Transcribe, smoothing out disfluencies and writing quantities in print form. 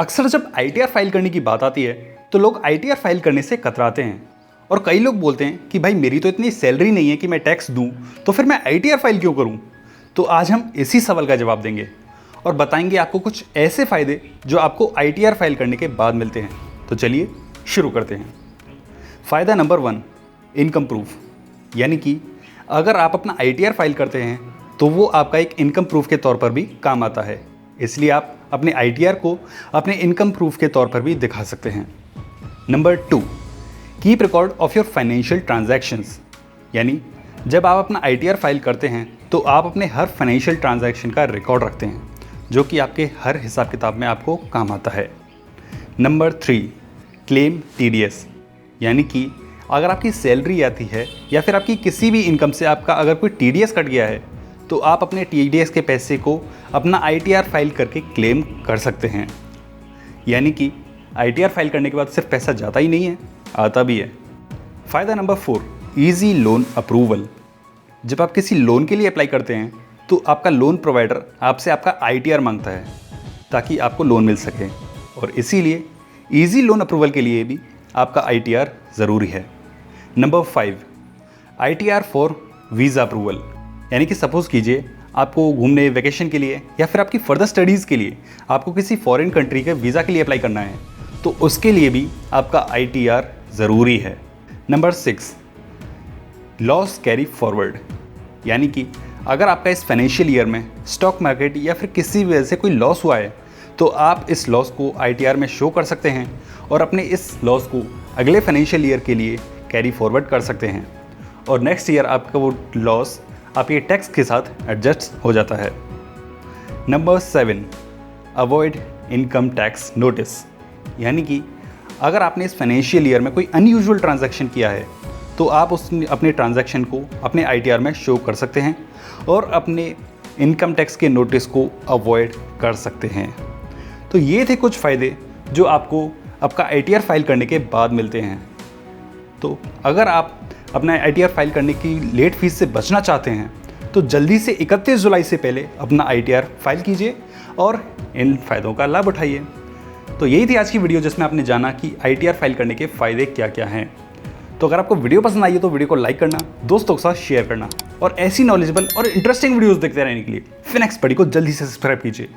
अक्सर जब ITR file करने की बात आती है तो लोग आईटीआर फाइल करने से कतराते हैं और कई लोग बोलते हैं कि भाई मेरी तो इतनी सैलरी नहीं है कि मैं टैक्स दूं, तो फिर मैं आईटीआर फाइल क्यों करूं। तो आज हम इसी सवाल का जवाब देंगे और बताएंगे आपको कुछ ऐसे फ़ायदे जो आपको आईटीआर फाइल करने के बाद मिलते हैं। तो चलिए शुरू करते हैं। फ़ायदा नंबर 1, इनकम प्रूफ। यानी कि अगर आप अपना आईटीआर फाइल करते हैं तो वो आपका एक इनकम प्रूफ के तौर पर भी काम आता है, इसलिए आप अपने आईटीआर को अपने इनकम प्रूफ के तौर पर भी दिखा सकते हैं। Number 2, keep record of your financial transactions. यानी जब आप अपना आईटीआर फाइल करते हैं तो आप अपने हर फाइनेंशियल ट्रांजैक्शन का रिकॉर्ड रखते हैं, जो कि आपके हर हिसाब किताब में आपको काम आता है। Number 3, claim TDS. यानी कि अगर आपकी सैलरी आती है या फिर आपकी किसी भी इनकम से आपका अगर कोई टीडीएस कट गया है तो आप अपने टीडीएस के पैसे को अपना आईटीआर फाइल करके क्लेम कर सकते हैं। यानी कि आईटीआर फाइल करने के बाद सिर्फ पैसा जाता ही नहीं है, आता भी है। फ़ायदा नंबर 4, इजी लोन अप्रूवल। जब आप किसी लोन के लिए अप्लाई करते हैं तो आपका लोन प्रोवाइडर आपसे आपका आईटीआर मांगता है ताकि आपको लोन मिल सके, और इसीलिए इजी लोन अप्रूवल के लिए भी आपका आईटीआर ज़रूरी है। Number 5, ITR for visa approval. यानी कि सपोज़ कीजिए आपको घूमने वेकेशन के लिए या फिर आपकी फर्दर स्टडीज़ के लिए आपको किसी फॉरेन कंट्री के वीज़ा के लिए अप्लाई करना है, तो उसके लिए भी आपका आईटीआर ज़रूरी है। Number 6, loss carry forward. यानी कि अगर आपका इस फाइनेंशियल ईयर में स्टॉक मार्केट या फिर किसी वजह से कोई लॉस हुआ है तो आप इस लॉस को आईटीआर में शो कर सकते हैं और अपने इस लॉस को अगले फाइनेंशियल ईयर के लिए कैरी फॉरवर्ड कर सकते हैं, और नेक्स्ट ईयर आपका वो लॉस आपके टैक्स के साथ एडजस्ट हो जाता है। Number 7, avoid income tax notice. यानी कि अगर आपने इस फाइनेंशियल ईयर में कोई अनयूजुअल ट्रांजैक्शन किया है तो आप अपने ट्रांजैक्शन को अपने आईटीआर में शो कर सकते हैं और अपने इनकम टैक्स के नोटिस को अवॉइड कर सकते हैं। तो ये थे कुछ फ़ायदे जो आपको आपका आईटीआर फाइल करने के बाद मिलते हैं। तो अगर आप अपना आईटीआर फाइल करने की लेट फीस से बचना चाहते हैं तो जल्दी से 31 जुलाई से पहले अपना आईटीआर फाइल कीजिए और इन फ़ायदों का लाभ उठाइए। तो यही थी आज की वीडियो जिसमें आपने जाना कि आईटीआर फाइल करने के फ़ायदे क्या क्या हैं। तो अगर आपको वीडियो पसंद आई है तो वीडियो को लाइक करना, दोस्तों के साथ शेयर करना और ऐसी नॉलेजेबल और इंटरेस्टिंग वीडियोज़ देखते रहने के लिए फिनेक्स पढ़ी को जल्दी से सब्सक्राइब कीजिए।